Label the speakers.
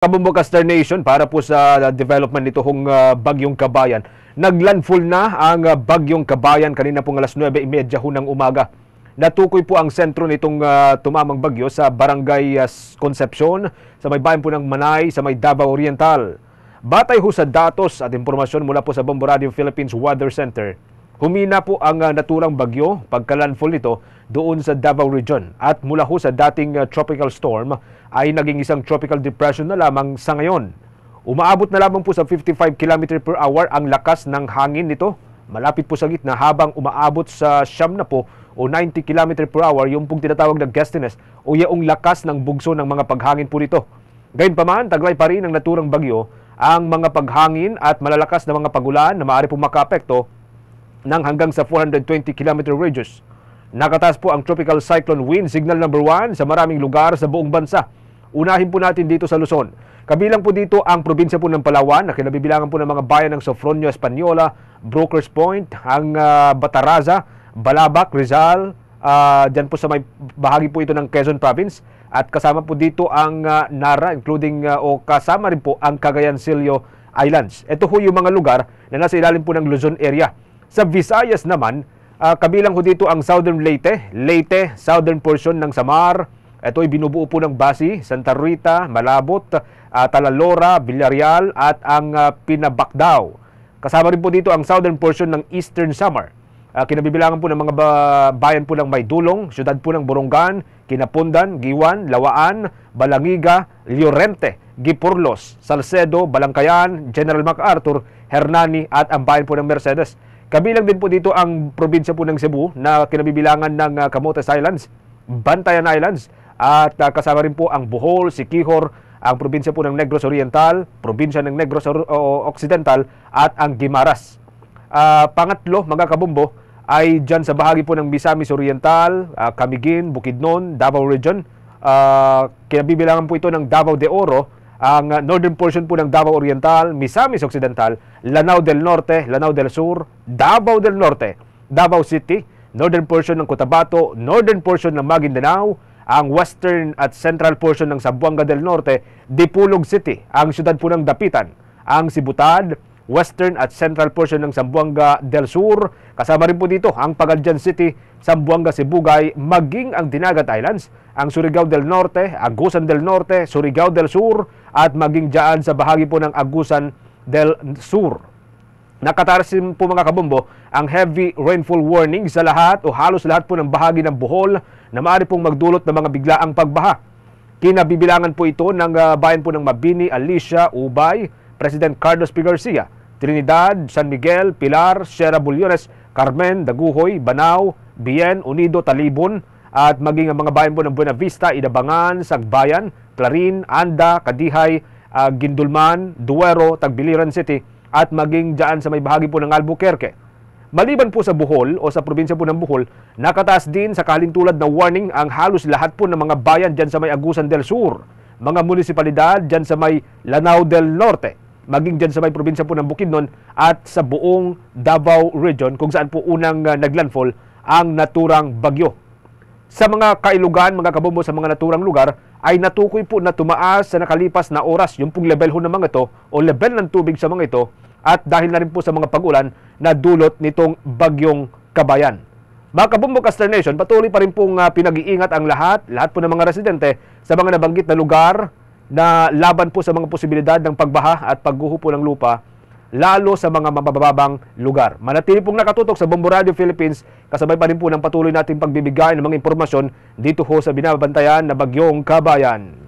Speaker 1: Kabumbukas Star Nation para po sa development nito hong Bagyong Kabayan. Naglandfall na ang Bagyong Kabayan kanina pong alas 9:30 ng umaga. Natukoy po ang sentro nitong tumamang bagyo sa Barangay Concepcion, sa may bayan po ng Manay, sa may Davao Oriental. Batay ho sa datos at impormasyon mula po sa Bombo Radio Philippines Weather Center, humina po ang naturang bagyo pagka-landfall nito doon sa Davao Region. At mula ho sa dating tropical storm ay naging isang tropical depression na lamang sa ngayon. Umaabot na lamang po sa 55 km per hour ang lakas ng hangin nito. Malapit po sa gitna habang umaabot sa siyam na po o 90 km per hour yung pong tinatawag na gustiness o yung lakas ng bugso ng mga paghangin po nito. Gayunpaman, taglay pa rin ang naturang bagyo ang mga paghangin at malalakas na mga pagulan na maaari pong makaapekto ng hanggang sa 420 km radius. Nakataas po ang tropical cyclone wind signal number 1 sa maraming lugar sa buong bansa. Unahin po natin dito sa Luzon. Kabilang po dito ang probinsya po ng Palawan na kinabibilangan po ng mga bayan ng Sofronio, Española, Brokers Point, ang Bataraza, Balabac, Rizal, dyan po sa may bahagi po ito ng Quezon Province. At kasama po dito ang Nara, including o kasama rin po ang Cagayan-Silio Islands. Ito po yung mga lugar na nasa ilalim po ng Luzon area. Sa Visayas naman, kabilang po dito ang Southern Leyte, southern portion ng Samar. Ito ay binubuo po ng Basi, Santa Rita, Malabot, Talalora, Villarreal at ang Pinabacdao. Kasama rin po dito ang southern portion ng Eastern Samar. Kinabibilangan po ng mga bayan po ng Maydulong, siyudad po ng Borongan, Kinapundan, Giwan, Lawaan, Balangiga, Llorente, Gipurlos, Salcedo, Balangkayan, General MacArthur, Hernani at ang bayan po ng Mercedes. Kabilang din po dito ang probinsya po ng Cebu na kinabibilangan ng Camotes Islands, Bantayan Islands at kasama rin po ang Bohol, Siquijor, ang probinsya po ng Negros Oriental, probinsya ng Negros Occidental at ang Guimaras. Pangatlo, mga kabumbo, ay dyan sa bahagi po ng Misamis Oriental, Camiguin, Bukidnon, Davao Region. Kinabibilangan po ito ng Davao de Oro, ang northern portion po ng Davao Oriental, Misamis Occidental, Lanao del Norte, Lanao del Sur, Davao del Norte, Davao City, northern portion ng Cotabato, northern portion ng Maguindanao, ang western at central portion ng Zamboanga del Norte, Dipolog City, ang siyudad po ng Dapitan, ang Sibutad, western at central portion ng Zamboanga del Sur, kasama rin po dito ang Pagadian City, Zamboanga Sibugay, maging ang Dinagat Islands, ang Surigao del Norte, Agusan del Norte, Surigao del Sur, at maging dyan sa bahagi po ng Agusan del Sur. Nakatarasin po mga kabumbo ang heavy rainfall warning sa lahat o halos lahat po ng bahagi ng Bohol na maaari pong magdulot ng mga biglaang pagbaha. Kinabibilangan po ito ng bayan po ng Mabini, Alicia, Ubay, President Carlos P. Garcia, Trinidad, San Miguel, Pilar, Sierra Bullones, Carmen, Daguhoy, Banao, Bien, Unido, Talibon, at maging ang mga bayan po ng Buena Vista, Idabangan, Sagbayan, Clarin, Anda, Kadihay, Gindulman, Duero, Tagbiliran City, at maging dyan sa may bahagi po ng Albuquerque. Maliban po sa Bohol o sa probinsya po ng Bohol, nakataas din sa kalintulad na warning ang halos lahat po ng mga bayan dyan sa may Agusan del Sur, mga munisipalidad dyan sa may Lanao del Norte, maging dyan sa may probinsya po ng Bukidnon at sa buong Davao Region kung saan po unang naglandfall ang naturang bagyo. Sa mga kailugan, mga kabumbo, sa mga naturang lugar, ay natukoy po na tumaas sa nakalipas na oras yung pong level ho ng mga ito o level ng tubig sa mga ito at dahil na rin po sa mga pag-ulan na dulot nitong Bagyong Kabayan. Mga kabumbo ka Star Nation, patuloy pa rin pong pinag-iingat ang lahat po ng mga residente sa mga nabanggit na lugar na laban po sa mga posibilidad ng pagbaha at pagguho po ng lupa, lalo sa mga mabababang lugar. Manatili pong nakatutok sa Bombo Radio Philippines, kasabay pa rin po ng patuloy nating pagbibigay ng mga impormasyon dito ho sa binabantayan na Bagyong Kabayan.